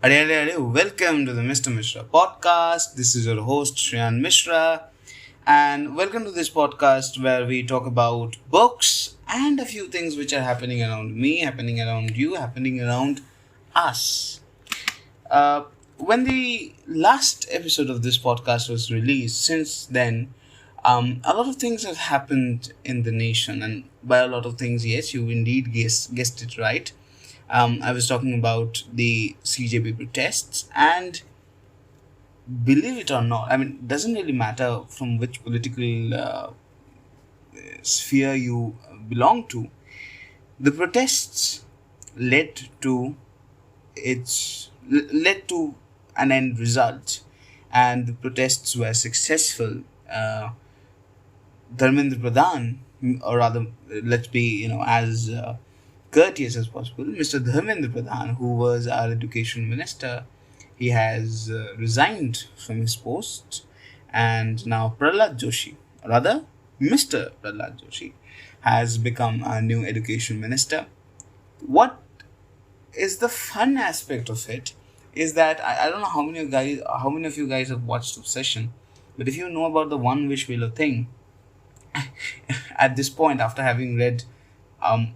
Welcome to the Mr. Mishra podcast. This is your host Shriyan Mishra, and welcome to this podcast where we talk about books and a few things which are happening around me, happening around you, happening around us. When the last episode of this podcast was released, since then, a lot of things have happened in the nation, and by a lot of things, yes, you indeed guessed it right. I was talking about the CJP protests, and believe it or not, it doesn't really matter from which political sphere you belong to. The protests led to led to an end result, and the protests were successful. Dharmendra Pradhan, or rather, let's be as courteous as possible. Mr. Dharmendra Pradhan, who was our education minister, he has resigned from his post, and now Prahlad Joshi, rather Mr. Prahlad Joshi, has become our new education minister. What is the fun aspect of it is that I don't know how many of you guys have watched Obsession, but if you know about the one wish wheel thing, at this point, after having read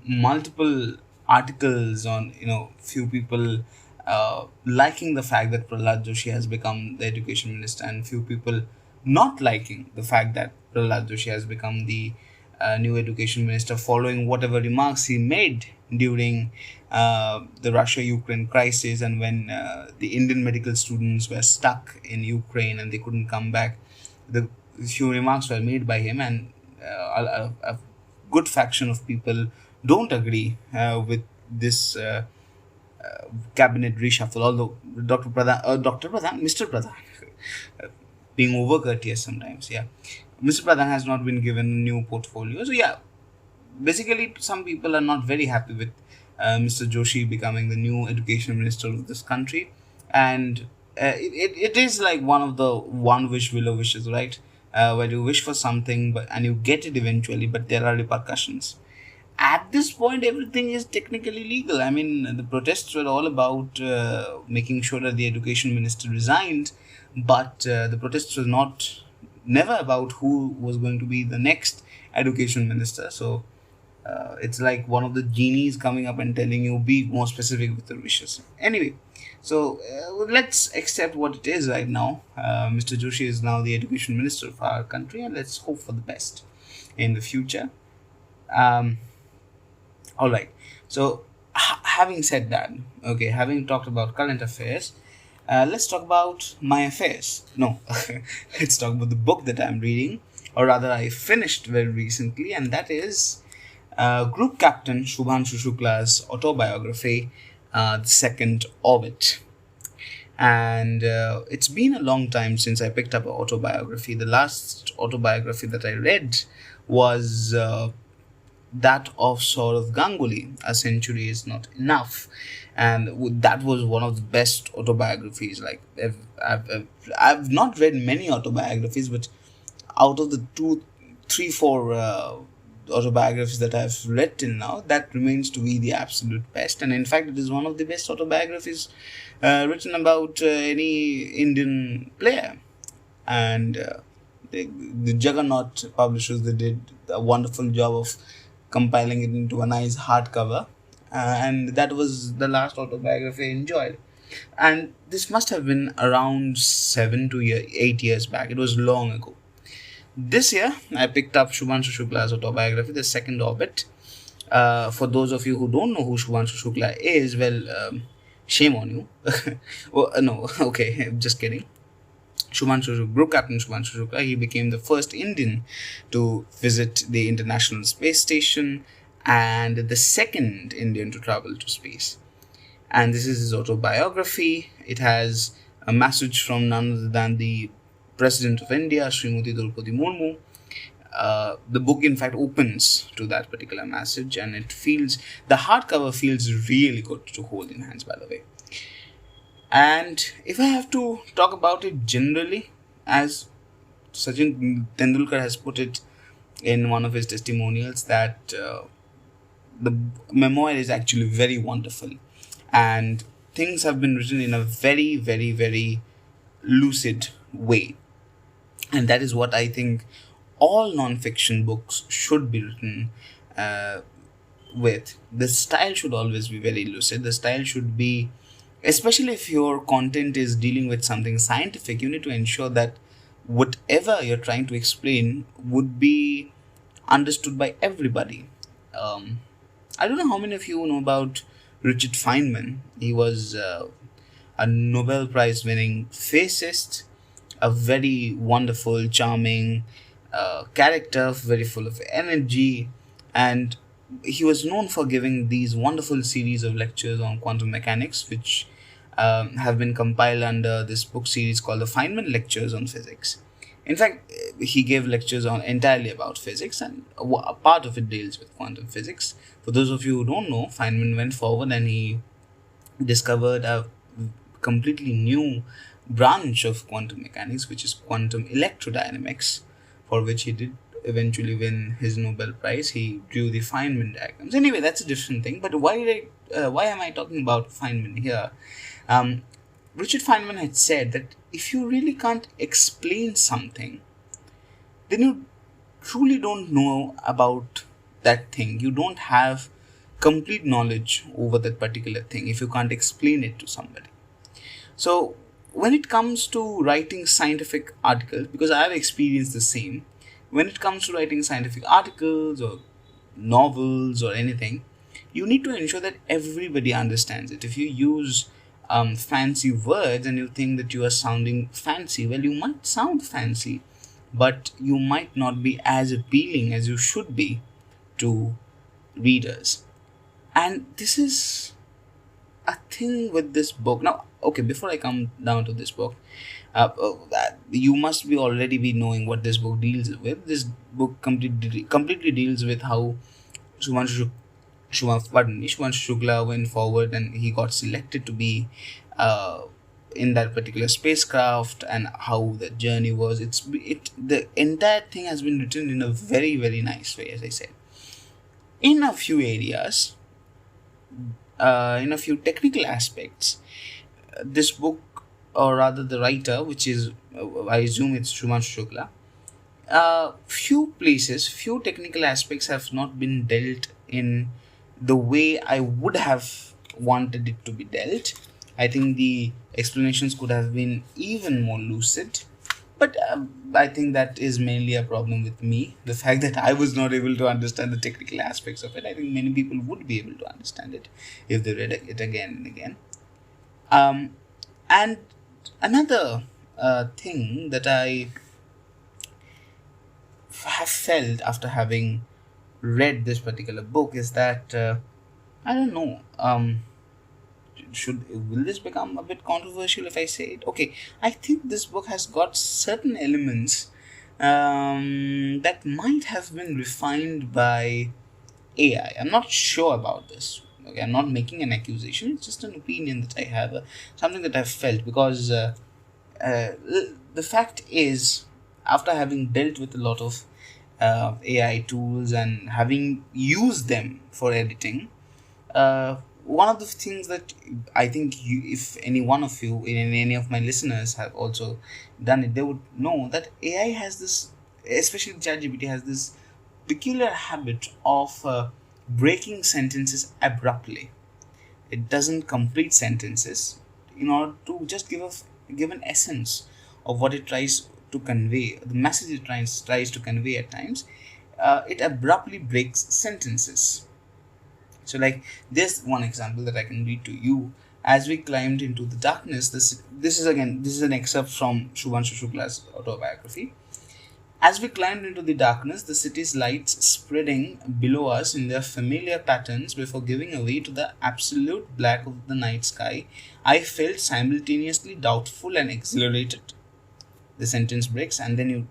multiple articles on few people liking the fact that Prahlad Joshi has become the education minister, and few people not liking the fact that Prahlad Joshi has become the new education minister, following whatever remarks he made during the Russia-Ukraine crisis, and when the Indian medical students were stuck in Ukraine and they couldn't come back. The few remarks were made by him, and a good faction of people don't agree with this cabinet reshuffle. Although Mr. Pradhan, being over courteous sometimes, Mr. Pradhan has not been given a new portfolio. So basically, some people are not very happy with Mr. Joshi becoming the new education minister of this country, and it is like one of the one wish willow wishes, right? Where you wish for something and you get it eventually, but there are repercussions. At this point, everything is technically legal. The protests were all about making sure that the education minister resigned, but the protests were never about who was going to be the next education minister. So it's like one of the genies coming up and telling you, be more specific with your wishes. Anyway, so let's accept what it is right now. Mr. Joshi is now the education minister of our country, and let's hope for the best in the future. All right. So, having said that, having talked about current affairs, let's talk about my affairs. No, let's talk about the book that I'm reading, or rather, I finished very recently, and that is Group Captain Shubhanshu Shukla's autobiography, The Second Orbit. And it's been a long time since I picked up an autobiography. The last autobiography that I read was that of Saurav Ganguly, A Century Is Not Enough. And that was one of the best autobiographies. Like, I've not read many autobiographies, but out of the 2, 3, 4 autobiographies that I've read till now, that remains to be the absolute best. And in fact, it is one of the best autobiographies written about any Indian player. And the Juggernaut publishers, they did a wonderful job of compiling it into a nice hardcover. And that was the last autobiography I enjoyed. And this must have been around 7 to 8 years back. It was long ago. This year, I picked up Shubhanshu Shukla's autobiography, The Second Orbit. For those of you who don't know who Shubhanshu Shukla is, well, shame on you. No, okay, just kidding. Group Captain Shubhanshu Shukla, he became the first Indian to visit the International Space Station and the second Indian to travel to space. And this is his autobiography. It has a message from none other than the President of India, Srimati Draupadi Murmu. The book, in fact, opens to that particular message, and the hardcover feels really good to hold in hands, by the way. And if I have to talk about it generally, as Sachin Tendulkar has put it in one of his testimonials, that the memoir is actually very wonderful. And things have been written in a very, very, very lucid way. And that is what I think all non-fiction books should be written uh, with. The style should always be very lucid. The style should be, especially if your content is dealing with something scientific, you need to ensure that whatever you're trying to explain would be understood by everybody. Um, I don't know how many of you know about Richard Feynman. He was a Nobel Prize winning physicist, a very wonderful, charming character, very full of energy, and he was known for giving these wonderful series of lectures on quantum mechanics, which have been compiled under this book series called the Feynman Lectures on Physics. In fact, he gave lectures on entirely about physics, and a part of it deals with quantum physics. For those of you who don't know, Feynman went forward and he discovered a completely new branch of quantum mechanics, which is quantum electrodynamics, for which he did eventually win his Nobel Prize. He drew the Feynman diagrams. Anyway, that's a different thing. But why am I talking about Feynman here? Richard Feynman had said that if you really can't explain something, then you truly don't know about that thing. You don't have complete knowledge over that particular thing if you can't explain it to somebody. So when it comes to writing scientific articles, because I have experienced the same, when it comes to writing scientific articles or novels or anything, you need to ensure that everybody understands it. If you use fancy words and you think that you are sounding fancy, well, you might sound fancy, but you might not be as appealing as you should be to readers. And this is a thing with this book. Now, okay, before I come down to this book, you must be already be knowing what this book deals with. This book completely deals with how Shubhanshu Shukla went forward and he got selected to be in that particular spacecraft, and how the journey was. The entire thing has been written in a very, very nice way, as I said. In a few areas, in a few technical aspects, this book, or rather the writer, which is, I assume it's Shubhanshu Shukla, few technical aspects have not been dealt in the way I would have wanted it to be dealt. I think the explanations could have been even more lucid, but I think that is mainly a problem with me. The fact that I was not able to understand the technical aspects of it. I think many people would be able to understand it if they read it again and again. And another thing that I have felt after having read this particular book is that I don't know. Will this become a bit controversial if I say it? Okay, I think this book has got certain elements that might have been refined by AI. I'm not sure about this. Okay, I'm not making an accusation. It's just an opinion that I have, something that I've felt, because the fact is, after having dealt with a lot of AI tools and having used them for editing, one of the things that I think if any one of you, any of my listeners have also done it, they would know that AI has this, especially ChatGPT, has this peculiar habit of breaking sentences abruptly. It doesn't complete sentences in order to just give an essence of what it tries to convey, the message it tries to convey at times. It abruptly breaks sentences. So, like, there's one example that I can read to you. As we climbed into the darkness, this is an excerpt from Shubhanshu Shukla's autobiography. As we climbed into the darkness, the city's lights spreading below us in their familiar patterns before giving away to the absolute black of the night sky, I felt simultaneously doubtful and exhilarated. The sentence breaks, and then you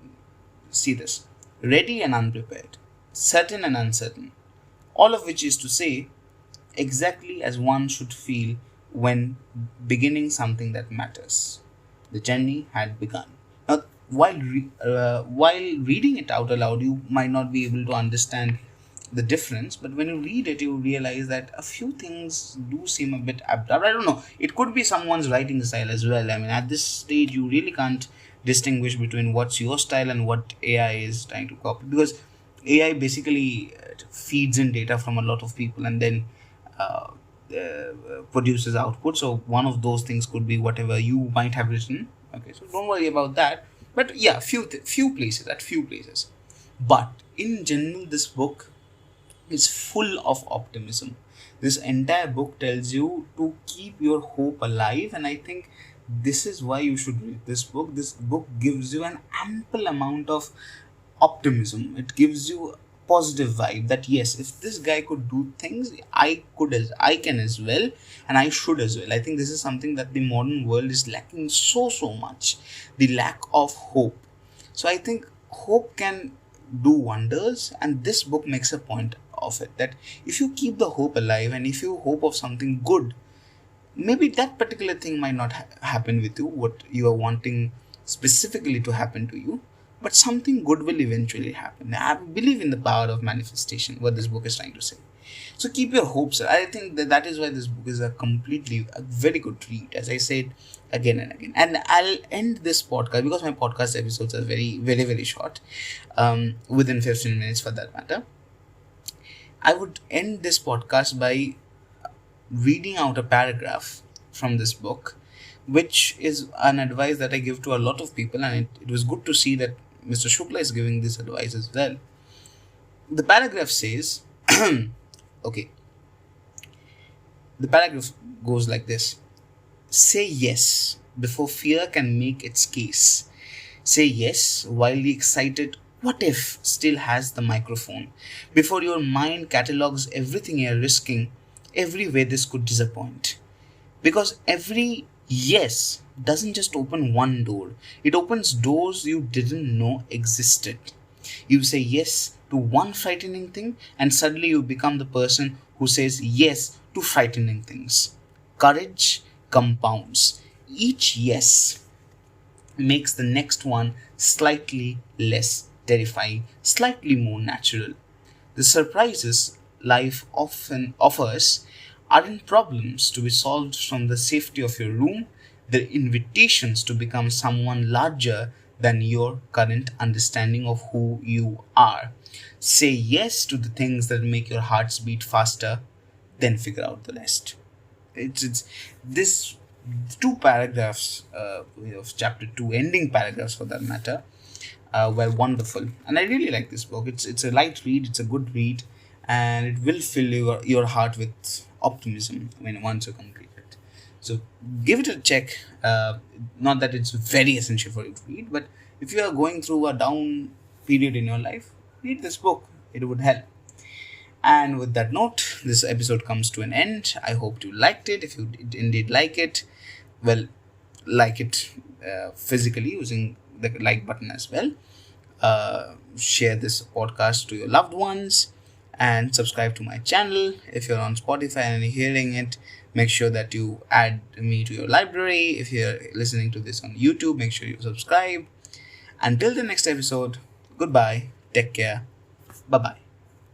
see this. Ready and unprepared, certain and uncertain. All of which is to say, exactly as one should feel when beginning something that matters. The journey had begun. Now, while reading it out aloud, you might not be able to understand the difference, but when you read it, you realize that a few things do seem a bit abrupt. I don't know. It could be someone's writing style as well. I mean, at this stage, you really can't distinguish between what's your style and what AI is trying to copy, because AI basically feeds in data from a lot of people and then uh, produces output. So one of those things could be whatever you might have written. Okay, so don't worry about that. But yeah, few places. But in general, this book is full of optimism. This entire book tells you to keep your hope alive, and I think this is why you should read this book. This book gives you an ample amount of optimism. It gives you a positive vibe that yes, if this guy could do things, I can as well, and I should as well. I think this is something that the modern world is lacking so much, the lack of hope. So I think hope can do wonders, and this book makes a point of it, that if you keep the hope alive and if you hope of something good, maybe that particular thing might not happen with you, what you are wanting specifically to happen to you, but something good will eventually happen. I believe in the power of manifestation, what this book is trying to say. So keep your hopes. I think that is why this book is a very good read, as I said again and again. And I'll end this podcast, because my podcast episodes are very short, within 15 minutes for that matter. I would end this podcast by reading out a paragraph from this book, which is an advice that I give to a lot of people, and it was good to see that Mr. Shukla is giving this advice as well. The paragraph says, okay, the paragraph goes like this: say yes before fear can make its case. Say yes while the excited what if still has the microphone. Before your mind catalogues everything you're risking, every way this could disappoint. Because every yes doesn't just open one door, it opens doors you didn't know existed. You say yes to one frightening thing, and suddenly you become the person who says yes to frightening things. Courage compounds. Each yes makes the next one slightly less terrifying, slightly more natural. The surprises life often offers aren't problems to be solved from the safety of your room, they're invitations to become someone larger than your current understanding of who you are. Say yes to the things that make your hearts beat faster, then figure out the rest. It's this two paragraphs of chapter 2, ending paragraphs for that matter, were wonderful, and I really like this book. It's a light read, it's a good read, and it will fill your heart with optimism when once you complete it. So give it a check. Not that it's very essential for you to read, but if you are going through a down period in your life, read this book. It would help. And with that note, this episode comes to an end. I hope you liked it. If you did indeed like it, well, like it physically using the like button as well. Share this podcast to your loved ones and subscribe to my channel. If you're on Spotify and you're hearing it, make sure that you add me to your library. If you're listening to this on YouTube, make sure you subscribe. Until the next episode, goodbye, take care, bye bye.